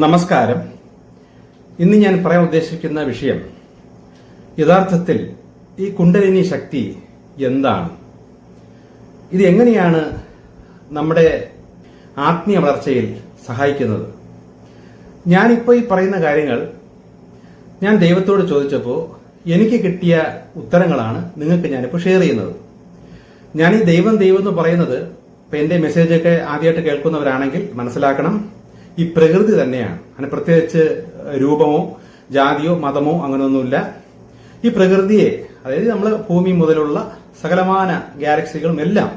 നമസ്കാരം. ഇന്ന് ഞാൻ പറയാൻ ഉദ്ദേശിക്കുന്ന വിഷയം യഥാർത്ഥത്തിൽ ഈ കുണ്ടലിനി ശക്തി എന്താണ്, ഇത് എങ്ങനെയാണ് നമ്മുടെ ആത്മീയ വളർച്ചയിൽ സഹായിക്കുന്നത്. ഞാനിപ്പോൾ ഈ പറയുന്ന കാര്യങ്ങൾ ഞാൻ ദൈവത്തോട് ചോദിച്ചപ്പോൾ എനിക്ക് കിട്ടിയ ഉത്തരങ്ങളാണ് നിങ്ങൾക്ക് ഞാനിപ്പോൾ ഷെയർ ചെയ്യുന്നത്. ഞാൻ ഈ ദൈവം എന്ന് പറയുന്നത് ഇപ്പം എൻ്റെ മെസ്സേജൊക്കെ ആദ്യമായിട്ട് കേൾക്കുന്നവരാണെങ്കിൽ മനസ്സിലാക്കണം, ഈ പ്രകൃതി തന്നെയാണ്. അതിന് പ്രത്യേകിച്ച് രൂപമോ ജാതിയോ മതമോ അങ്ങനെയൊന്നുമില്ല. ഈ പ്രകൃതിയെ, അതായത് നമ്മൾ ഭൂമി മുതലുള്ള സകലമാന ഗാലക്സികളും എല്ലാം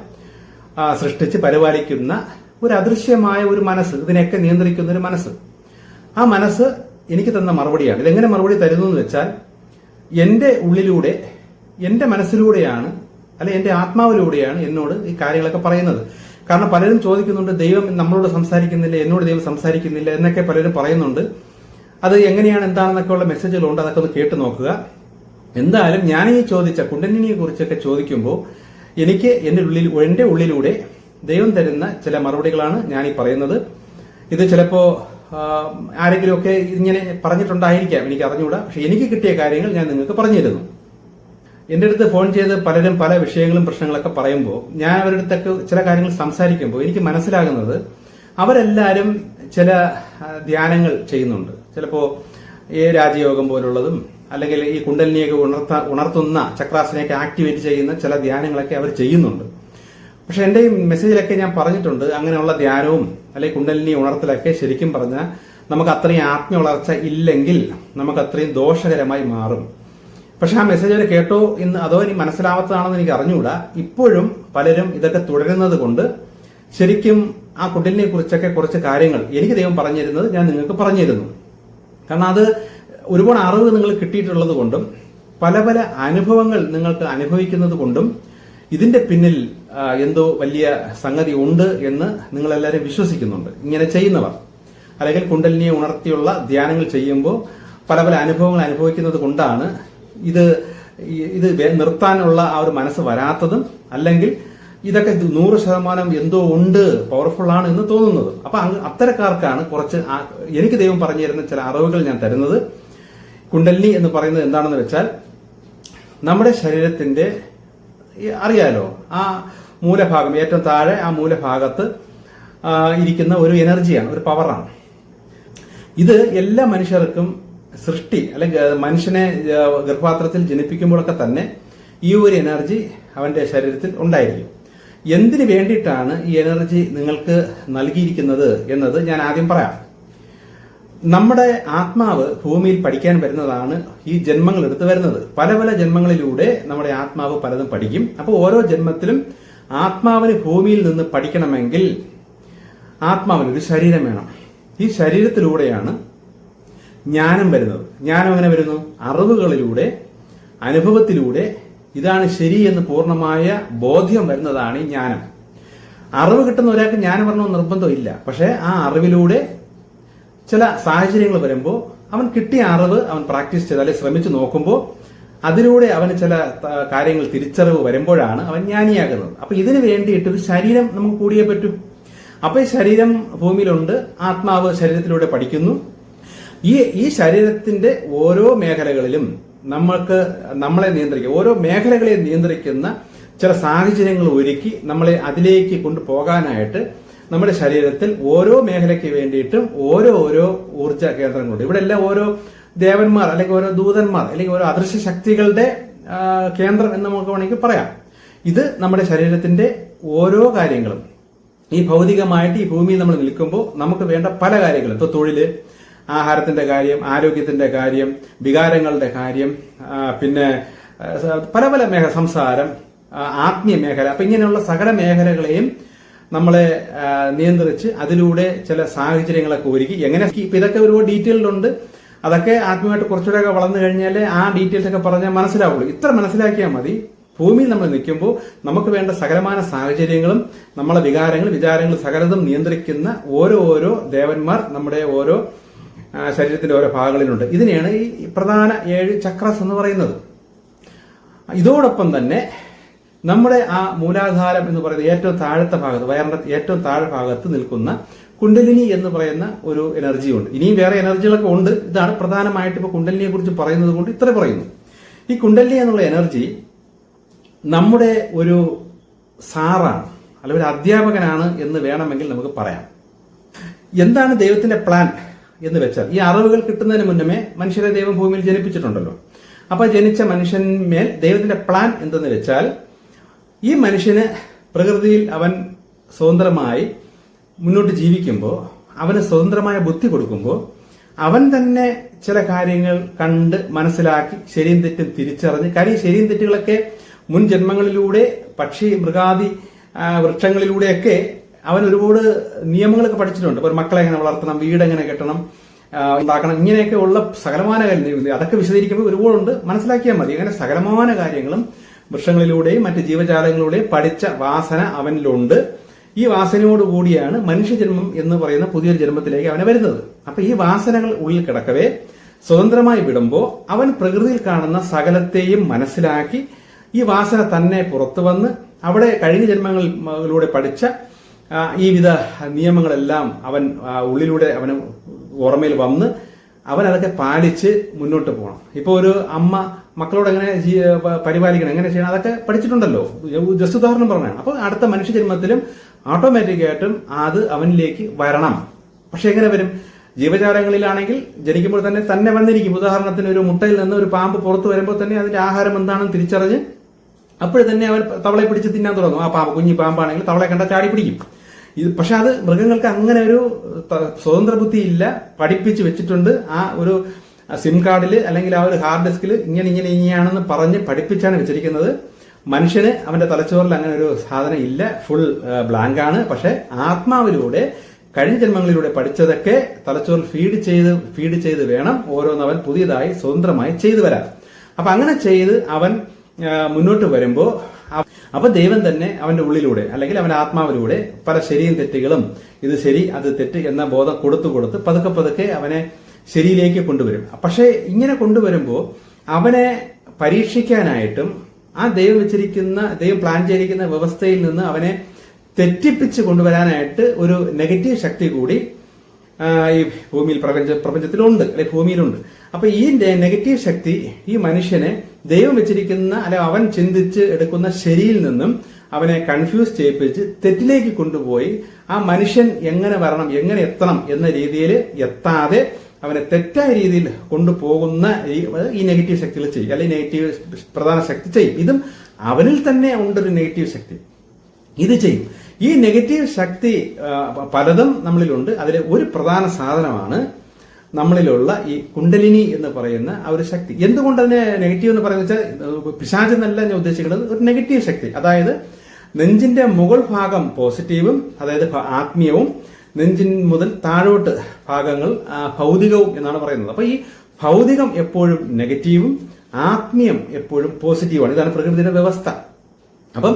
സൃഷ്ടിച്ച് പരിപാലിക്കുന്ന ഒരു അദൃശ്യമായ ഒരു മനസ്സ്, ഇതിനെയൊക്കെ നിയന്ത്രിക്കുന്ന ഒരു മനസ്സ്. ആ മനസ്സ് എനിക്ക് തന്ന മറുപടിയാണ്. ഇതെങ്ങനെ മറുപടി തരുന്നു എന്ന് വെച്ചാൽ, എന്റെ ഉള്ളിലൂടെ, എന്റെ മനസ്സിലൂടെയാണ്, അല്ലെ എന്റെ ആത്മാവിലൂടെയാണ് എന്നോട് ഈ കാര്യങ്ങളൊക്കെ പറയുന്നത്. കാരണം പലരും ചോദിക്കുന്നുണ്ട്, ദൈവം നമ്മളോട് സംസാരിക്കുന്നില്ല, എന്നോട് ദൈവം സംസാരിക്കുന്നില്ല എന്നൊക്കെ പലരും പറയുന്നുണ്ട്. അത് എങ്ങനെയാണ്, എന്താണെന്നൊക്കെ ഉള്ള മെസ്സേജുകളുണ്ട്, അതൊക്കെ ഒന്ന് കേട്ടു നോക്കുക. എന്തായാലും ഞാൻ ഈ ചോദിച്ച കുണ്ടലിനിയെ കുറിച്ചൊക്കെ ചോദിക്കുമ്പോൾ എനിക്ക് എന്റെ ഉള്ളിലൂടെ ദൈവം തരുന്ന ചില മറുപടികളാണ് ഞാൻ ഈ പറയുന്നത്. ഇത് ചിലപ്പോ ആരെങ്കിലുമൊക്കെ ഇങ്ങനെ പറഞ്ഞിട്ടുണ്ടായിരിക്കാം, എനിക്ക് അറിഞ്ഞുകൂടാ. പക്ഷെ എനിക്ക് കിട്ടിയ കാര്യങ്ങൾ ഞാൻ നിങ്ങൾക്ക് പറഞ്ഞു തരുന്നു. എന്റെ അടുത്ത് ഫോൺ ചെയ്ത് പലരും പല വിഷയങ്ങളും പ്രശ്നങ്ങളൊക്കെ പറയുമ്പോൾ ഞാൻ അവരുടെ അടുത്തൊക്കെ ചില കാര്യങ്ങൾ സംസാരിക്കുമ്പോൾ എനിക്ക് മനസ്സിലാകുന്നത്, അവരെല്ലാവരും ചില ധ്യാനങ്ങൾ ചെയ്യുന്നുണ്ട്. ചിലപ്പോൾ ഈ രാജയോഗം പോലുള്ളതും, അല്ലെങ്കിൽ ഈ കുണ്ടലിനിയൊക്കെ ഉണർത്തുന്ന ചക്രാസനെയൊക്കെ ആക്ടിവേറ്റ് ചെയ്യുന്ന ചില ധ്യാനങ്ങളൊക്കെ അവർ ചെയ്യുന്നുണ്ട്. പക്ഷെ എന്റെ ഈ മെസ്സേജിലൊക്കെ ഞാൻ പറഞ്ഞിട്ടുണ്ട്, അങ്ങനെയുള്ള ധ്യാനവും അല്ലെങ്കിൽ കുണ്ടലിനി ഉണർത്തലൊക്കെ ശരിക്കും പറഞ്ഞാൽ നമുക്ക് അത്രയും ആത്മീയ വളർച്ച ഇല്ലെങ്കിൽ നമുക്ക് അത്രയും ദോഷകരമായി മാറും. പക്ഷെ ആ മെസ്സേജ് അവർ കേട്ടോ എന്ന്, അതോ ഇനി മനസ്സിലാവാത്തതാണെന്ന് എനിക്ക് അറിഞ്ഞുകൂടാ. ഇപ്പോഴും പലരും ഇതൊക്കെ തുടരുന്നത് കൊണ്ട് ശരിക്കും ആ കുണ്ടലിനിയെ കുറിച്ചൊക്കെ കുറച്ച് കാര്യങ്ങൾ എനിക്ക് ദൈവം പറഞ്ഞു തരുന്നത് ഞാൻ നിങ്ങൾക്ക് പറഞ്ഞു തരുന്നു. കാരണം അത് ഒരുപാട് അറിവ് നിങ്ങൾ കിട്ടിയിട്ടുള്ളത് കൊണ്ടും പല പല അനുഭവങ്ങൾ നിങ്ങൾക്ക് അനുഭവിക്കുന്നത് കൊണ്ടും ഇതിന്റെ പിന്നിൽ എന്തോ വലിയ സംഗതി ഉണ്ട് എന്ന് നിങ്ങളെല്ലാവരും വിശ്വസിക്കുന്നുണ്ട്. ഇങ്ങനെ ചെയ്യുന്നവർ, അല്ലെങ്കിൽ കുണ്ടലിനിയെ ഉണർത്തിയുള്ള ധ്യാനങ്ങൾ ചെയ്യുമ്പോൾ പല പല അനുഭവങ്ങൾ അനുഭവിക്കുന്നത് കൊണ്ടാണ് ഇത് നിർത്താനുള്ള ആ ഒരു മനസ്സ് വരാത്തതും, അല്ലെങ്കിൽ ഇതൊക്കെ 100% എന്തോ ഉണ്ട്, പവർഫുൾ ആണ് എന്ന് തോന്നുന്നത്. അപ്പൊ അത്തരക്കാർക്കാണ് കുറച്ച് എനിക്ക് ദൈവം പറഞ്ഞു തരുന്ന ചില അറിവുകൾ ഞാൻ തരുന്നത്. കുണ്ടലിനി എന്ന് പറയുന്നത് എന്താണെന്ന് വെച്ചാൽ, നമ്മുടെ ശരീരത്തിന്റെ, അറിയാലോ, ആ മൂലഭാഗം, ഏറ്റവും താഴെ ആ മൂലഭാഗത്ത് ഇരിക്കുന്ന ഒരു എനർജിയാണ്, ഒരു പവറാണ്. ഇത് എല്ലാ മനുഷ്യർക്കും സൃഷ്ടി, അല്ലെങ്കിൽ മനുഷ്യനെ ഗർഭപാത്രത്തിൽ ജനിപ്പിക്കുമ്പോഴൊക്കെ തന്നെ ഈ ഒരു എനർജി അവന്റെ ശരീരത്തിൽ ഉണ്ടായിരിക്കും. എന്തിനു വേണ്ടിയിട്ടാണ് ഈ എനർജി നിങ്ങൾക്ക് നൽകിയിരിക്കുന്നത് എന്നത് ഞാൻ ആദ്യം പറയാം. നമ്മുടെ ആത്മാവ് ഭൂമിയിൽ പഠിക്കാൻ വരുന്നതാണ് ഈ ജന്മങ്ങൾ എടുത്തു വരുന്നത്. പല പല ജന്മങ്ങളിലൂടെ നമ്മുടെ ആത്മാവ് പലതും പഠിക്കും. അപ്പോൾ ഓരോ ജന്മത്തിലും ആത്മാവിന് ഭൂമിയിൽ നിന്ന് പഠിക്കണമെങ്കിൽ ആത്മാവിന് ഒരു ശരീരം വേണം. ഈ ശരീരത്തിലൂടെയാണ് ജ്ഞാനം വരുന്നത്. ജ്ഞാനം എങ്ങനെ വരുന്നു? അറിവുകളിലൂടെ, അനുഭവത്തിലൂടെ. ഇതാണ് ശരി എന്ന് പൂർണ്ണമായ ബോധ്യം വരുന്നതാണ് ഈ ജ്ഞാനം. അറിവ് കിട്ടുന്ന ഒരാൾക്ക് ജ്ഞാനം വരണമെന്ന് നിർബന്ധമില്ല. പക്ഷെ ആ അറിവിലൂടെ ചില സാഹചര്യങ്ങൾ വരുമ്പോൾ അവൻ കിട്ടിയ അറിവ് അവൻ പ്രാക്ടീസ് ചെയ്ത്, അല്ലെങ്കിൽ ശ്രമിച്ചു നോക്കുമ്പോൾ അതിലൂടെ അവന് ചില കാര്യങ്ങൾ തിരിച്ചറിവ് വരുമ്പോഴാണ് അവൻ ജ്ഞാനിയാകുന്നത്. അപ്പൊ ഇതിനു വേണ്ടിയിട്ട് ഒരു ശരീരം നമുക്ക് കൂടിയേ പറ്റൂ. അപ്പൊ ഈ ശരീരം ഭൂമിയിലുണ്ട്, ആത്മാവ് ശരീരത്തിലൂടെ പഠിക്കുന്നു. ഈ ശരീരത്തിന്റെ ഓരോ മേഖലകളിലും നമ്മളെ നിയന്ത്രിക്കുക, ഓരോ മേഖലകളെയും നിയന്ത്രിക്കുന്ന ചില സാഹചര്യങ്ങൾ ഒരുക്കി നമ്മളെ അതിലേക്ക് കൊണ്ടുപോകാനായിട്ട് നമ്മുടെ ശരീരത്തിൽ ഓരോ മേഖലയ്ക്ക് വേണ്ടിയിട്ടും ഓരോ ഊർജ കേന്ദ്രങ്ങളുണ്ട്. ഇവിടെ എല്ലാം ഓരോ ദേവന്മാർ, അല്ലെങ്കിൽ ഓരോ ദൂതന്മാർ, അല്ലെങ്കിൽ ഓരോ അദൃശ്യ ശക്തികളുടെ കേന്ദ്രം എന്ന് നമുക്ക് വേണമെങ്കിൽ പറയാം. ഇത് നമ്മുടെ ശരീരത്തിന്റെ ഓരോ കാര്യങ്ങളും, ഈ ഭൗതികമായിട്ട് ഈ ഭൂമിയിൽ നമ്മൾ നിൽക്കുമ്പോൾ നമുക്ക് വേണ്ട പല കാര്യങ്ങളും, ഇപ്പൊ തൊഴില്, ആഹാരത്തിന്റെ കാര്യം, ആരോഗ്യത്തിന്റെ കാര്യം, വികാരങ്ങളുടെ കാര്യം, പിന്നെ പല പല മേഖല, സംസാരം, ആത്മീയ മേഖല, അപ്പൊ ഇങ്ങനെയുള്ള സകല മേഖലകളെയും നമ്മളെ നിയന്ത്രിച്ച് അതിലൂടെ ചില സാഹചര്യങ്ങളൊക്കെ ഒരുക്കി എങ്ങനെ, ഇപ്പൊ ഇതൊക്കെ ഒരുപാട് ഡീറ്റെയിൽഡ്, അതൊക്കെ ആത്മീയമായിട്ട് കുറച്ചുകൂടെയൊക്കെ വളർന്നു കഴിഞ്ഞാൽ ആ ഡീറ്റെയിൽസ് ഒക്കെ പറഞ്ഞാൽ മനസ്സിലാവുള്ളൂ. ഇത്ര മനസ്സിലാക്കിയാൽ മതി. ഭൂമിയിൽ നമ്മൾ നിൽക്കുമ്പോൾ നമുക്ക് വേണ്ട സകലമാന സാഹചര്യങ്ങളും നമ്മളെ വികാരങ്ങൾ, വിചാരങ്ങൾ സകലതും നിയന്ത്രിക്കുന്ന ഓരോ ദേവന്മാർ നമ്മുടെ ഓരോ ശരീരത്തിന്റെ ഓരോ ഭാഗങ്ങളിലുണ്ട്. ഇതിനെയാണ് ഈ പ്രധാന 7 ചക്രാസ് എന്ന് പറയുന്നത്. ഇതോടൊപ്പം തന്നെ നമ്മുടെ ആ മൂലാധാരം എന്ന് പറയുന്നത് ഏറ്റവും താഴത്തെ ഭാഗത്ത്, വയറിന്റെ ഏറ്റവും താഴെ ഭാഗത്ത് നിൽക്കുന്ന കുണ്ടലിനി എന്ന് പറയുന്ന ഒരു എനർജി ഉണ്ട്. ഇനിയും വേറെ എനർജികളൊക്കെ ഉണ്ട്. ഇതാണ് പ്രധാനമായിട്ട് ഇപ്പൊ കുണ്ടലിനിയെ കുറിച്ച് പറയുന്നത് കൊണ്ട് ഇത്ര പറയുന്നു. ഈ കുണ്ടലിനി എന്നുള്ള എനർജി നമ്മുടെ ഒരു സാറാണ്, അല്ലെങ്കിൽ ഒരു അധ്യാപകനാണ് എന്ന് വേണമെങ്കിൽ നമുക്ക് പറയാം. എന്താണ് ദൈവത്തിന്റെ പ്ലാൻ എന്ന് വെച്ചാൽ, ഈ അറിവുകൾ കിട്ടുന്നതിന് മുന്നമേ മനുഷ്യരെ ദൈവം ഭൂമിയിൽ ജനിപ്പിച്ചിട്ടുണ്ടല്ലോ. അപ്പൊ ജനിച്ച മനുഷ്യന്മേൽ ദൈവത്തിന്റെ പ്ലാൻ എന്തെന്ന് വെച്ചാൽ, ഈ മനുഷ്യന് പ്രകൃതിയിൽ അവൻ സ്വതന്ത്രമായി മുന്നോട്ട് ജീവിക്കുമ്പോൾ, അവന് സ്വതന്ത്രമായ ബുദ്ധി കൊടുക്കുമ്പോൾ, അവൻ തന്നെ ചില കാര്യങ്ങൾ കണ്ട് മനസ്സിലാക്കി ശരിയും തെറ്റും തിരിച്ചറിഞ്ഞ്, കാര്യം ശരിയും തെറ്റുകളൊക്കെ മുൻ ജന്മങ്ങളിലൂടെ പക്ഷി മൃഗാദി വൃക്ഷങ്ങളിലൂടെയൊക്കെ അവൻ ഒരുപാട് നിയമങ്ങളൊക്കെ പഠിച്ചിട്ടുണ്ട്. ഒരു മക്കളെ എങ്ങനെ വളർത്തണം, വീട് എങ്ങനെ കെട്ടണം, ഉണ്ടാക്കണം, ഇങ്ങനെയൊക്കെ ഉള്ള സകലമാന കാര്യങ്ങൾ, അതൊക്കെ വിശദീകരിക്കുമ്പോൾ ഒരുപാടുണ്ട്, മനസ്സിലാക്കിയാൽ മതി. അങ്ങനെ സകലമാന കാര്യങ്ങളും വൃക്ഷങ്ങളിലൂടെയും മറ്റ് ജീവജാലങ്ങളിലൂടെയും പഠിച്ച വാസന അവനിലുണ്ട്. ഈ വാസനയോടുകൂടിയാണ് മനുഷ്യജന്മം എന്ന് പറയുന്ന പുതിയൊരു ജന്മത്തിലേക്ക് അവനെ വരുന്നത്. അപ്പൊ ഈ വാസനകൾ ഉള്ളിൽ കിടക്കവേ സ്വതന്ത്രമായി വിടുമ്പോൾ അവൻ പ്രകൃതിയിൽ കാണുന്ന സകലത്തെയും മനസ്സിലാക്കി ഈ വാസന തന്നെ പുറത്തു വന്ന് അവിടെ കഴിഞ്ഞ ജന്മങ്ങളിലൂടെ പഠിച്ച ഈ വിധ നിയമങ്ങളെല്ലാം അവൻ ഉള്ളിലൂടെ അവന് ഓർമ്മയിൽ വന്ന് അവൻ അതൊക്കെ പാലിച്ച് മുന്നോട്ട് പോകണം. ഇപ്പൊ ഒരു അമ്മ മക്കളോട് എങ്ങനെ പരിപാലിക്കണം, എങ്ങനെ ചെയ്യണം, അതൊക്കെ പഠിച്ചിട്ടുണ്ടല്ലോ. ജസ്റ്റ് ഉദാഹരണം പറഞ്ഞാണ്. അപ്പൊ അടുത്ത മനുഷ്യജന്മത്തിലും ഓട്ടോമാറ്റിക്കായിട്ടും അത് അവനിലേക്ക് വരണം. പക്ഷെ എങ്ങനെ വരും? ജീവജാലങ്ങളിലാണെങ്കിൽ ജനിക്കുമ്പോൾ തന്നെ വന്നിരിക്കും. ഉദാഹരണത്തിന് ഒരു മുട്ടയിൽ നിന്ന് ഒരു പാമ്പ് പുറത്തു വരുമ്പോൾ തന്നെ അതിന്റെ ആഹാരം എന്താണെന്ന് തിരിച്ചറിഞ്ഞ് അപ്പോഴെ തന്നെ അവൻ തവളെ പിടിച്ച് തിന്നാൻ തുടങ്ങും. ആ പാമ്പ് കുഞ്ഞി പാമ്പാണെങ്കിൽ തവളെ കണ്ട ചാടി പിടിക്കും. പക്ഷെ അത് മൃഗങ്ങൾക്ക് അങ്ങനെ ഒരു സ്വതന്ത്ര ബുദ്ധി ഇല്ല, പഠിപ്പിച്ച് വെച്ചിട്ടുണ്ട്. ആ ഒരു സിം കാർഡിൽ അല്ലെങ്കിൽ ആ ഒരു ഹാർഡ് ഡിസ്കിൽ ഇങ്ങനെയാണെന്ന് പറഞ്ഞ് പഠിപ്പിച്ചാണ് വെച്ചിരിക്കുന്നത്. മനുഷ്യന് അവന്റെ തലച്ചോറിൽ അങ്ങനെ ഒരു സാധനം ഇല്ല, ഫുൾ ബ്ലാങ്ക് ആണ്. പക്ഷെ ആത്മാവിലൂടെ കഴിഞ്ഞ ജന്മങ്ങളിലൂടെ പഠിച്ചതൊക്കെ തലച്ചോറിൽ ഫീഡ് ചെയ്ത് വേണം ഓരോന്ന് അവൻ പുതിയതായി സ്വതന്ത്രമായി ചെയ്തു വരാൻ. അപ്പൊ അങ്ങനെ ചെയ്ത് അവൻ മുന്നോട്ട് വരുമ്പോൾ അപ്പൊ ദൈവം തന്നെ അവന്റെ ഉള്ളിലൂടെ അല്ലെങ്കിൽ അവന്റെ ആത്മാവിലൂടെ പല ശരിയും തെറ്റുകളും, ഇത് ശരി അത് തെറ്റ് എന്ന ബോധം കൊടുത്ത് പതുക്കെ അവനെ ശരിയിലേക്ക് കൊണ്ടുവരും. പക്ഷെ ഇങ്ങനെ കൊണ്ടുവരുമ്പോൾ അവനെ പരീക്ഷിക്കാനായിട്ടും ആ ദൈവം പ്ലാൻ ചെയ്തിരിക്കുന്ന വ്യവസ്ഥയിൽ നിന്ന് അവനെ തെറ്റിപ്പിച്ച് കൊണ്ടുവരാനായിട്ട് ഒരു നെഗറ്റീവ് ശക്തി കൂടി ഈ ഭൂമിയിൽ പ്രപഞ്ചത്തിലുണ്ട്, അല്ലെങ്കിൽ ഭൂമിയിലുണ്ട്. അപ്പൊ ഈ നെഗറ്റീവ് ശക്തി ഈ മനുഷ്യനെ ദൈവം വെച്ചിരിക്കുന്ന അല്ലെ അവൻ ചിന്തിച്ച് എടുക്കുന്ന ശരിയിൽ നിന്നും അവനെ കൺഫ്യൂസ് ചെയ്യിപ്പിച്ച് തെറ്റിലേക്ക് കൊണ്ടുപോയി ആ മനുഷ്യൻ എങ്ങനെ വരണം, എങ്ങനെ എത്തണം എന്ന രീതിയിൽ എത്താതെ അവനെ തെറ്റായ രീതിയിൽ കൊണ്ടുപോകുന്ന ഈ നെഗറ്റീവ് ശക്തികൾ ചെയ്യും, അല്ലെങ്കിൽ നെഗറ്റീവ് പ്രധാന ശക്തി ചെയ്യും. ഇതും അവനിൽ തന്നെ ഉണ്ടൊരു നെഗറ്റീവ് ശക്തി, ഇത് ചെയ്യും. ഈ നെഗറ്റീവ് ശക്തി പലതും നമ്മളിലുണ്ട്. അതിൽ ഒരു പ്രധാന സാധനമാണ് നമ്മളിലുള്ള ഈ കുണ്ടലിനി എന്ന് പറയുന്ന ആ ഒരു ശക്തി. എന്തുകൊണ്ട് അതിനെ നെഗറ്റീവ് എന്ന് പറയുന്നത് വെച്ചാൽ പിശാച് എന്നല്ല ഞാൻ ഉദ്ദേശിക്കുന്നത്, ഒരു നെഗറ്റീവ് ശക്തി. അതായത് നെഞ്ചിന്റെ മുകൾ ഭാഗം പോസിറ്റീവും, അതായത് ആത്മീയവും, നെഞ്ചിൻ മുതൽ താഴോട്ട് ഭാഗങ്ങൾ ഭൗതികവും എന്നാണ് പറയുന്നത്. അപ്പൊ ഈ ഭൗതികം എപ്പോഴും നെഗറ്റീവും ആത്മീയം എപ്പോഴും പോസിറ്റീവാണ്. ഇതാണ് പ്രകൃതിയുടെ വ്യവസ്ഥ. അപ്പം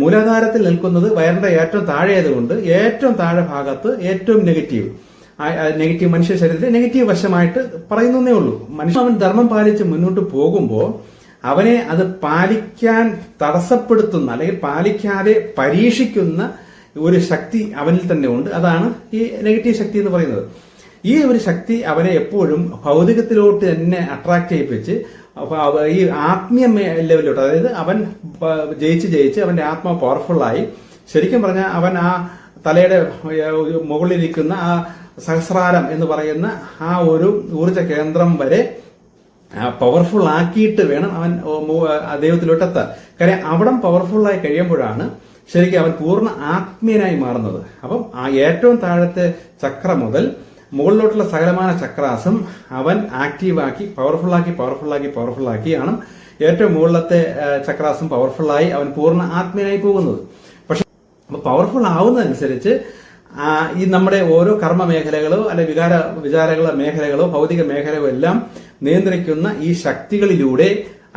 മൂലാധാരത്തിൽ നിൽക്കുന്നത് വയറിന്റെ ഏറ്റവും താഴെയായതുകൊണ്ട് ഏറ്റവും താഴെ ഭാഗത്ത് ഏറ്റവും നെഗറ്റീവ് മനുഷ്യ ശരീരത്തിൽ നെഗറ്റീവ് വശമായിട്ട് പറയുന്നേ ഉള്ളൂ. മനുഷ്യൻ അവൻ ധർമ്മം പാലിച്ച് മുന്നോട്ട് പോകുമ്പോൾ അവനെ അത് പാലിക്കാൻ തടസ്സപ്പെടുത്തുന്ന അല്ലെങ്കിൽ പാലിക്കാതെ പരീക്ഷിക്കുന്ന ഒരു ശക്തി അവനിൽ തന്നെ ഉണ്ട്. അതാണ് ഈ നെഗറ്റീവ് ശക്തി എന്ന് പറയുന്നത്. ഈ ഒരു ശക്തി അവനെ എപ്പോഴും ഭൗതികത്തിലോട്ട് തന്നെ അട്രാക്ട് ചെയ്യിപ്പിച്ച് ഈ ആത്മീയ ലെവലിലോട്ട്, അതായത് അവൻ ജയിച്ച് അവന്റെ ആത്മാവ് പവർഫുള്ളായി, ശരിക്കും പറഞ്ഞാൽ അവൻ ആ തലയുടെ മുകളിലിരിക്കുന്ന ആ സഹസ്രാരം എന്ന് പറയുന്ന ആ ഒരു ഊർജ കേന്ദ്രം വരെ പവർഫുൾ ആക്കിയിട്ട് വേണം അവൻ ദൈവത്തിലോട്ട് എത്താൻ. കാര്യം അവിടം പവർഫുള്ളായി കഴിയുമ്പോഴാണ് ശരിക്കും അവൻ പൂർണ്ണ ആത്മീയനായി മാറുന്നത്. അപ്പം ആ ഏറ്റവും താഴത്തെ ചക്ര മുതൽ മുകളിലോട്ടുള്ള സകലമാന ചക്രാസും അവൻ ആക്റ്റീവാക്കി പവർഫുള്ളാക്കിയാണ് ഏറ്റവും മുകളിലത്തെ ചക്രാസും പവർഫുള്ളായി അവൻ പൂർണ്ണ ആത്മീയനായി പോകുന്നത്. പക്ഷെ പവർഫുൾ ആവുന്നതനുസരിച്ച് ഈ നമ്മുടെ ഓരോ കർമ്മ മേഖലകളോ അല്ലെ വിചാരങ്ങളോ മേഖലകളോ ഭൗതിക മേഖലകളോ എല്ലാം നിയന്ത്രിക്കുന്ന ഈ ശക്തികളിലൂടെ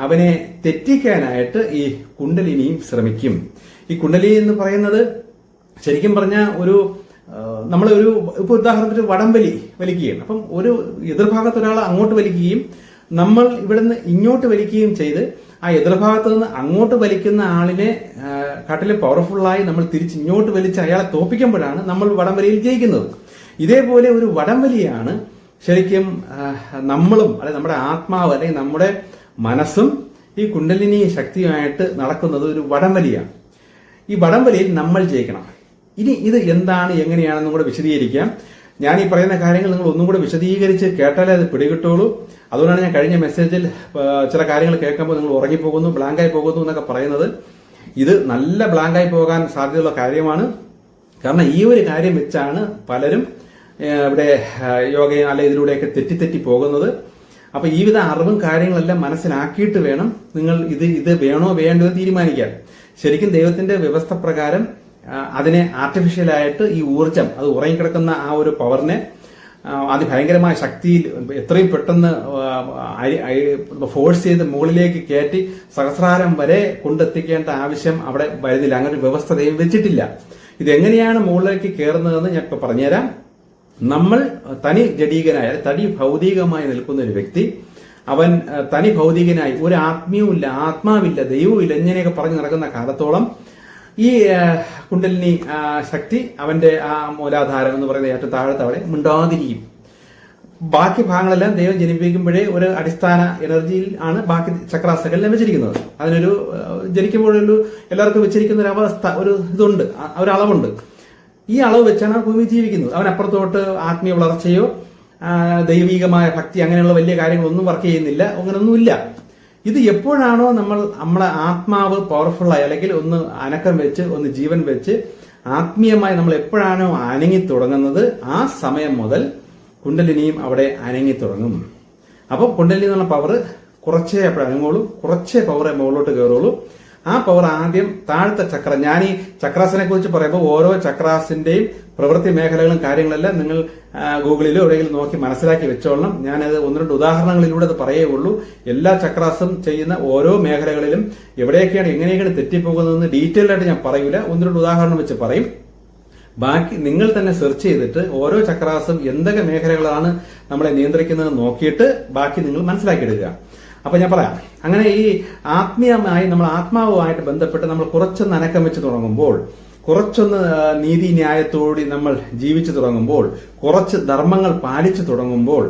അവനെ തെറ്റിക്കാനായിട്ട് ഈ കുണ്ടലിനിയും ശ്രമിക്കും. ഈ കുണ്ടലിനി എന്ന് പറയുന്നത് ശരിക്കും പറഞ്ഞാൽ നമ്മളൊരു ഇപ്പൊ ഉദാഹരണത്തിന് വടംവലി വലിക്കുകയാണ്. അപ്പം ഒരു എതിർഭാഗത്ത് ഒരാൾ അങ്ങോട്ട് വലിക്കുകയും നമ്മൾ ഇവിടുന്ന് ഇങ്ങോട്ട് വലിക്കുകയും ചെയ്ത് ആ എതിർഭാഗത്ത് നിന്ന് അങ്ങോട്ട് വലിക്കുന്ന ആളിനെ കാട്ടിലും പവർഫുള്ളായി നമ്മൾ തിരിച്ചിങ്ങോട്ട് വലിച്ച് അയാളെ തോപ്പിക്കുമ്പോഴാണ് നമ്മൾ വടംവലിയിൽ ജയിക്കുന്നത്. ഇതേപോലെ ഒരു വടംവലിയാണ് ശരിക്കും നമ്മളും അല്ലെങ്കിൽ നമ്മുടെ ആത്മാവ് അല്ലെങ്കിൽ നമ്മുടെ മനസ്സും ഈ കുണ്ടലിനി ശക്തിയുമായിട്ട് നടക്കുന്നത് ഒരു വടംവലിയാണ്. ഈ വടംവലിയിൽ നമ്മൾ ജയിക്കണം. ഇനി ഇത് എന്താണ് എങ്ങനെയാണെന്നും കൂടെ വിശദീകരിക്കാം. ഞാൻ ഈ പറയുന്ന കാര്യങ്ങൾ നിങ്ങൾ ഒന്നും കൂടെ വിശദീകരിച്ച് കേട്ടാലേ അത് പിടികിട്ടുള്ളൂ. അതുകൊണ്ടാണ് ഞാൻ കഴിഞ്ഞ മെസ്സേജിൽ ചില കാര്യങ്ങൾ കേൾക്കുമ്പോൾ നിങ്ങൾ ഉറങ്ങിപ്പോകുന്നു, ബ്ലാങ്കായി പോകുന്നു എന്നൊക്കെ പറയുന്നത്. ഇത് നല്ല ബ്ലാങ്കായി പോകാൻ സാധ്യതയുള്ള കാര്യമാണ്. കാരണം ഈ ഒരു കാര്യം വെച്ചാണ് പലരും ഇവിടെ യോഗയും അല്ലെ ഇതിലൂടെയൊക്കെ തെറ്റി പോകുന്നത്. അപ്പൊ ഈ വിധ അറിവും കാര്യങ്ങളെല്ലാം മനസ്സിലാക്കിയിട്ട് വേണം നിങ്ങൾ ഇത് വേണോ വേണ്ടോ തീരുമാനിക്കാൻ. ശരിക്കും ദൈവത്തിന്റെ വ്യവസ്ഥ പ്രകാരം അതിനെ ആർട്ടിഫിഷ്യലായിട്ട് ഈ ഊർജം, അത് ഉറങ്ങിക്കിടക്കുന്ന ആ ഒരു പവറിനെ അതിഭയങ്കരമായ ശക്തിയിൽ എത്രയും പെട്ടെന്ന് ഫോഴ്സ് ചെയ്ത് മുകളിലേക്ക് കയറ്റി സഹസ്രാരം വരെ കൊണ്ടെത്തിക്കേണ്ട ആവശ്യം അവിടെ വരുന്നില്ല. അങ്ങനെ ഒരു വ്യവസ്ഥ ദൈവം വെച്ചിട്ടില്ല. ഇതെങ്ങനെയാണ് മുകളിലേക്ക് കയറുന്നതെന്ന് ഞാൻ ഇപ്പൊ പറഞ്ഞുതരാം. നമ്മൾ തനി ജഡീകനായ തനി ഭൗതികമായി നിൽക്കുന്ന ഒരു വ്യക്തി, അവൻ തനി ഭൗതികനായി ഒരു ആത്മീയവുമില്ല, ആത്മാവില്ല, ദൈവമില്ല ഇങ്ങനെയൊക്കെ പറഞ്ഞു നടക്കുന്ന കാലത്തോളം ഈ കുണ്ടലിനി ശക്തി അവന്റെ ആ മൂലാധാരം എന്ന് പറയുന്ന ഏറ്റവും താഴത്തെ അവിടെ മിണ്ടാതിരിക്കും. ബാക്കി ഭാഗങ്ങളെല്ലാം ദൈവം ജനിപ്പിക്കുമ്പോഴേ ഒരു അടിസ്ഥാന എനർജിയിൽ ആണ് ബാക്കി ചക്രാസകളെല്ലാം വെച്ചിരിക്കുന്നത്. അതിനൊരു ജനിക്കുമ്പോഴൊരു എല്ലാവർക്കും വെച്ചിരിക്കുന്ന ഒരു അവസ്ഥ, ഒരു ഇതുണ്ട്, ഒരു അളവുണ്ട്. ഈ അളവ് വെച്ചാണ് ആ ഭൂമി ജീവിക്കുന്നത്. അവനപ്പുറത്തോട്ട് ആത്മീയ വളർച്ചയോ ദൈവികമായ ഭക്തി അങ്ങനെയുള്ള വലിയ കാര്യങ്ങളൊന്നും വർക്ക് ചെയ്യുന്നില്ല, അങ്ങനെയൊന്നുമില്ല. ഇത് എപ്പോഴാണോ നമ്മളെ ആത്മാവ് പവർഫുള്ളായി അല്ലെങ്കിൽ ഒന്ന് അനക്കം വെച്ച് ഒന്ന് ജീവൻ വെച്ച് ആത്മീയമായി നമ്മൾ എപ്പോഴാണോ അനങ്ങി തുടങ്ങുന്നത് ആ സമയം മുതൽ കുണ്ടലിനിയും അവിടെ അനങ്ങി തുടങ്ങും. അപ്പോൾ കുണ്ടലിനി എന്നുള്ള പവർ കുറച്ചേ അപ്പോൾ അനങ്ങുള്ളൂ, കുറച്ചേ പവറെ മുകളിലോട്ട് കയറുള്ളൂ. ആ പവർ ആദ്യം താഴത്തെ ചക്ര, ഞാൻ ഈ ചക്രാസിനെ കുറിച്ച് പറയുമ്പോൾ ഓരോ ചക്രാസിന്റെയും പ്രവൃത്തി മേഖലകളും കാര്യങ്ങളെല്ലാം നിങ്ങൾ ഗൂഗിളിലോ എവിടെയെങ്കിലും നോക്കി മനസ്സിലാക്കി വെച്ചോളണം. ഞാനത് ഒന്ന് രണ്ട് ഉദാഹരണങ്ങളിലൂടെ അത് പറയുകയുള്ളൂ. എല്ലാ ചക്രാസും ചെയ്യുന്ന ഓരോ മേഖലകളിലും എവിടെയൊക്കെയാണ് എങ്ങനെയൊക്കെയാണ് തെറ്റിപ്പോകുന്നതെന്ന് ഡീറ്റെയിൽ ആയിട്ട് ഞാൻ പറയൂല, ഒന്ന് രണ്ട് ഉദാഹരണം വെച്ച് പറയും. ബാക്കി നിങ്ങൾ തന്നെ സെർച്ച് ചെയ്തിട്ട് ഓരോ ചക്രാസും എന്തൊക്കെ മേഖലകളാണ് നമ്മളെ നിയന്ത്രിക്കുന്നത് നോക്കിയിട്ട് ബാക്കി നിങ്ങൾ മനസ്സിലാക്കിയെടുക്കുക. അപ്പൊ ഞാൻ പറയാം, അങ്ങനെ ഈ ആത്മീയമായി നമ്മൾ ആത്മാവുമായിട്ട് ബന്ധപ്പെട്ട് നമ്മൾ കുറച്ചൊന്ന് അനക്കം വെച്ച് തുടങ്ങുമ്പോൾ, കുറച്ചൊന്ന് നീതി ന്യായത്തോടെ നമ്മൾ ജീവിച്ചു തുടങ്ങുമ്പോൾ, കുറച്ച് ധർമ്മങ്ങൾ പാലിച്ചു തുടങ്ങുമ്പോൾ,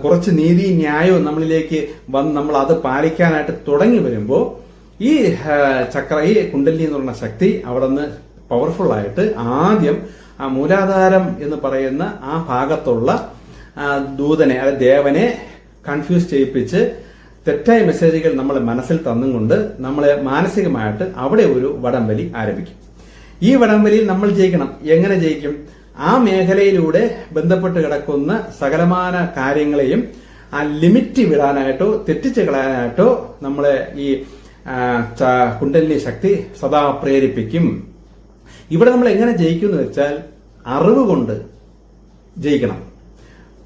കുറച്ച് നീതി ന്യായവും നമ്മളിലേക്ക് വന്ന് നമ്മൾ അത് പാലിക്കാനായിട്ട് തുടങ്ങി വരുമ്പോൾ ഈ ഈ കുണ്ടലിനി എന്ന് പറഞ്ഞ ശക്തി അവിടെ നിന്ന് പവർഫുൾ ആയിട്ട് ആദ്യം ആ മൂലാധാരം എന്ന് പറയുന്ന ആ ഭാഗത്തുള്ള ദൂതനെ അതായത് ദേവനെ കൺഫ്യൂസ് ചെയ്യിപ്പിച്ച് തെറ്റായ മെസ്സേജുകൾ നമ്മളെ മനസ്സിൽ തന്നുകൊണ്ട് നമ്മളെ മാനസികമായിട്ട് അവിടെ ഒരു വടംവലി ആരംഭിക്കും. ഈ വടംവലിയിൽ നമ്മൾ ജയിക്കണം. എങ്ങനെ ജയിക്കും? ആ മേഖലയിലൂടെ ബന്ധപ്പെട്ട് കിടക്കുന്ന സകലമാന കാര്യങ്ങളെയും ആ ലിമിറ്റ് വിടാനായിട്ടോ തെറ്റിച്ച് കളയാനായിട്ടോ നമ്മളെ ഈ കുണ്ടലിനി ശക്തി സദാ പ്രേരിപ്പിക്കും. ഇവിടെ നമ്മൾ എങ്ങനെ ജയിക്കും എന്ന് വെച്ചാൽ അറിവ് കൊണ്ട് ജയിക്കണം.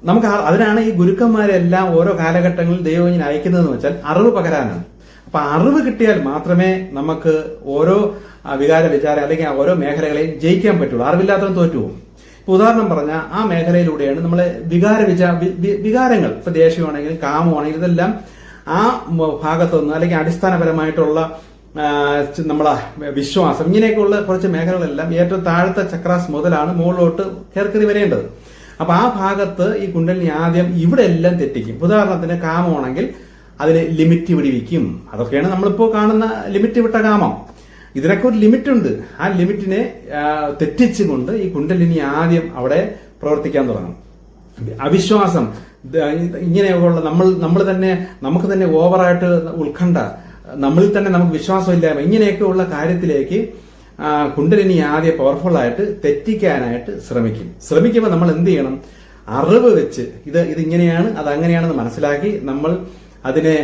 നമുക്ക് അതിനാണ് ഈ ഗുരുക്കന്മാരെല്ലാം ഓരോ കാലഘട്ടങ്ങളിൽ ദൈവം ഇങ്ങനെ അയക്കുന്നതെന്ന് വെച്ചാൽ അറിവ് പകരാനാണ്. അപ്പൊ അറിവ് കിട്ടിയാൽ മാത്രമേ നമുക്ക് ഓരോ വികാര വിചാരം അല്ലെങ്കിൽ ഓരോ മേഖലകളെയും ജയിക്കാൻ പറ്റുള്ളൂ. അറിവില്ലാത്തവൻ തോറ്റുപോകും. ഇപ്പൊ ഉദാഹരണം പറഞ്ഞാൽ ആ മേഖലയിലൂടെയാണ് നമ്മളെ വികാരങ്ങൾ, ഇപ്പൊ ദേഷ്യമാണെങ്കിലും കാമമാണെങ്കിലും ഇതെല്ലാം ആ ഭാഗത്തുനിന്ന് അല്ലെങ്കിൽ അടിസ്ഥാനപരമായിട്ടുള്ള നമ്മളെ വിശ്വാസം ഇങ്ങനെയൊക്കെയുള്ള കുറച്ച് മേഖലകളെല്ലാം ഏറ്റവും താഴത്തെ ചക്രാസ് മുതലാണ് മുകളിലോട്ട് കയറി വരേണ്ടത്. അപ്പൊ ആ ഭാഗത്ത് ഈ കുണ്ടലിനി ആദ്യം ഇവിടെ എല്ലാം തെറ്റിക്കും. ഉദാഹരണത്തിന് കാമമാണെങ്കിൽ അതിന് ലിമിറ്റ് വിടിവിക്കും. അതൊക്കെയാണ് നമ്മളിപ്പോ കാണുന്ന ലിമിറ്റ് വിട്ട കാമം. ഇതിനൊക്കെ ഒരു ലിമിറ്റ് ഉണ്ട്. ആ ലിമിറ്റിനെ തെറ്റിച്ചുകൊണ്ട് ഈ കുണ്ടലിനി ആദ്യം അവിടെ പ്രവർത്തിക്കാൻ തുടങ്ങും. അവിശ്വാസം, ഇങ്ങനെയുള്ള നമ്മൾ തന്നെ നമുക്ക് തന്നെ ഓവറായിട്ട് ഉത്കണ്ഠ, നമ്മളിൽ തന്നെ നമുക്ക് വിശ്വാസമില്ലായ്മ, ഇങ്ങനെയൊക്കെ ഉള്ള കാര്യത്തിലേക്ക് കുണ്ടലിനി ആദ്യം പവർഫുൾ ആയിട്ട് തെറ്റിക്കാനായിട്ട് ശ്രമിക്കുമ്പോൾ നമ്മൾ എന്ത് ചെയ്യണം? അറിവ് വെച്ച് ഇത് ഇങ്ങനെയാണ് അത് അങ്ങനെയാണെന്ന് മനസ്സിലാക്കി നമ്മൾ അതിനെ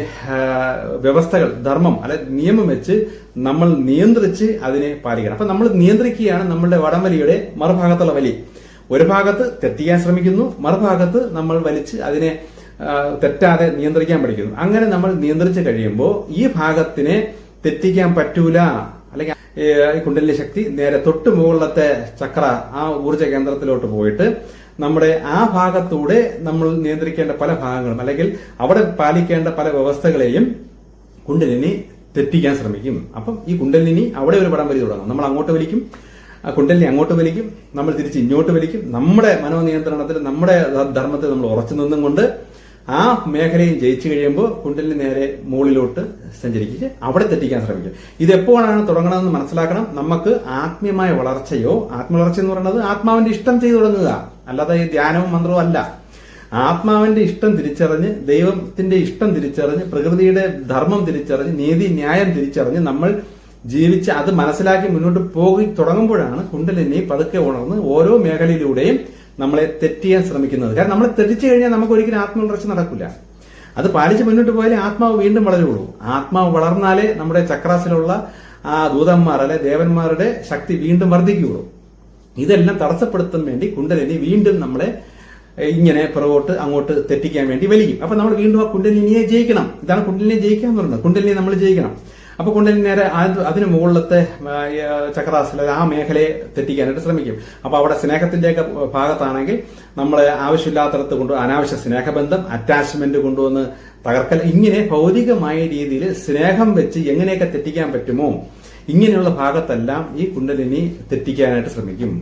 വ്യവസ്ഥകൾ, ധർമ്മം അല്ലെ നിയമം വെച്ച് നമ്മൾ നിയന്ത്രിച്ച് അതിനെ പാലിക്കണം. അപ്പൊ നമ്മൾ നിയന്ത്രിക്കുകയാണ് നമ്മളുടെ വടംവലിയുടെ മറുഭാഗത്തുള്ള വലി. ഒരു ഭാഗത്ത് തെറ്റിക്കാൻ ശ്രമിക്കുന്നു, മറുഭാഗത്ത് നമ്മൾ വലിച്ച് അതിനെ തെറ്റാതെ നിയന്ത്രിക്കാൻ പഠിക്കുന്നു. അങ്ങനെ നമ്മൾ നിയന്ത്രിച്ച് കഴിയുമ്പോൾ ഈ ഭാഗത്തിനെ തെറ്റിക്കാൻ പറ്റൂല. അല്ലെങ്കിൽ ഈ കുണ്ടലിനി ശക്തി നേരെ തൊട്ട് മുകളിലത്തെ ചക്ര ആ ഊർജ്ജ കേന്ദ്രത്തിലോട്ട് പോയിട്ട് നമ്മുടെ ആ ഭാഗത്തൂടെ നമ്മൾ നിയന്ത്രിക്കേണ്ട പല ഭാഗങ്ങളും അല്ലെങ്കിൽ അവിടെ പാലിക്കേണ്ട പല വ്യവസ്ഥകളെയും കുണ്ടലിനി തെറ്റിക്കാൻ ശ്രമിക്കും. അപ്പം ഈ കുണ്ടലിനി അവിടെ ഒരു പടം വലി തുടങ്ങും. നമ്മൾ അങ്ങോട്ട് വലിക്കും, കുണ്ടലിനി അങ്ങോട്ട് വലിക്കും, നമ്മൾ തിരിച്ച് ഇങ്ങോട്ട് വലിക്കും. നമ്മുടെ മനോനിയന്ത്രണത്തിൽ, നമ്മുടെ ധർമ്മത്തിൽ നമ്മൾ ഉറച്ചു നിന്നും കൊണ്ട് ആ മേഖലയും ജയിച്ചു കഴിയുമ്പോൾ കുണ്ടലിനി നേരെ മുകളിലോട്ട് സഞ്ചരിച്ച് അവിടെ തെറ്റിക്കാൻ ശ്രമിക്കും. ഇതെപ്പോഴാണ് തുടങ്ങണമെന്ന് മനസ്സിലാക്കണം. നമുക്ക് ആത്മീയമായ വളർച്ചയോ, ആത്മവളർച്ച എന്ന് പറയുന്നത് ആത്മാവിന്റെ ഇഷ്ടം ചെയ്തു തുടങ്ങുക, അല്ലാതെ ഈ ധ്യാനവും മന്ത്രവും അല്ല. ആത്മാവിന്റെ ഇഷ്ടം തിരിച്ചറിഞ്ഞ്, ദൈവത്തിന്റെ ഇഷ്ടം തിരിച്ചറിഞ്ഞ്, പ്രകൃതിയുടെ ധർമ്മം തിരിച്ചറിഞ്ഞ്, നീതി ന്യായം തിരിച്ചറിഞ്ഞ് നമ്മൾ ജീവിച്ച് അത് മനസ്സിലാക്കി മുന്നോട്ട് പോയി തുടങ്ങുമ്പോഴാണ് കുണ്ടലിനി പതുക്കെ ഉണർന്ന് ഓരോ മേഖലയിലൂടെയും നമ്മളെ തെറ്റിയാൻ ശ്രമിക്കുന്നത്. കാരണം നമ്മളെ തെറ്റിച്ചു കഴിഞ്ഞാൽ നമുക്ക് ഒരിക്കലും ആത്മവളർച്ച നടക്കില്ല. അത് പാലിച്ച് മുന്നോട്ട് പോയാലേ ആത്മാവ് വീണ്ടും വളരുള്ളൂ. ആത്മാവ് വളർന്നാലേ നമ്മുടെ ചക്രാസിലുള്ള ആ ദൂതന്മാർ അല്ലെ ദേവന്മാരുടെ ശക്തി വീണ്ടും വർദ്ധിക്കുകയുള്ളൂ. ഇതെല്ലാം തടസ്സപ്പെടുത്താൻ വേണ്ടി കുണ്ടലിനി വീണ്ടും നമ്മളെ ഇങ്ങനെ പുറകോട്ട് അങ്ങോട്ട് തെറ്റിക്കാൻ വേണ്ടി വലിക്കും. അപ്പൊ നമ്മൾ വീണ്ടും ആ കുണ്ടലിനിയെ ജയിക്കണം. ഇതാണ് കുണ്ടലിനിയെ ജയിക്കാൻ എന്ന് പറയുന്നത്. കുണ്ടലിനിയെ നമ്മൾ ജയിക്കണം. അപ്പൊ കുണ്ടലിനി നേരെ അതിന് മുകളിലത്തെ ചക്രാസിലെ ആ മേഖലയെ തെറ്റിക്കാനായിട്ട് ശ്രമിക്കും. അപ്പൊ അവിടെ സ്നേഹത്തിന്റെയൊക്കെ ഭാഗത്താണെങ്കിൽ നമ്മളെ ആവശ്യമില്ലാത്തടത്ത് അനാവശ്യ സ്നേഹബന്ധം, അറ്റാച്ച്മെന്റ് കൊണ്ടുവന്ന് തകർക്കൽ, ഇങ്ങനെ ഭൗതികമായ രീതിയിൽ സ്നേഹം വെച്ച് എങ്ങനെയൊക്കെ തെറ്റിക്കാൻ പറ്റുമോ ഇങ്ങനെയുള്ള ഭാഗത്തെല്ലാം ഈ കുണ്ടലിനി തെറ്റിക്കാനായിട്ട് ശ്രമിക്കും.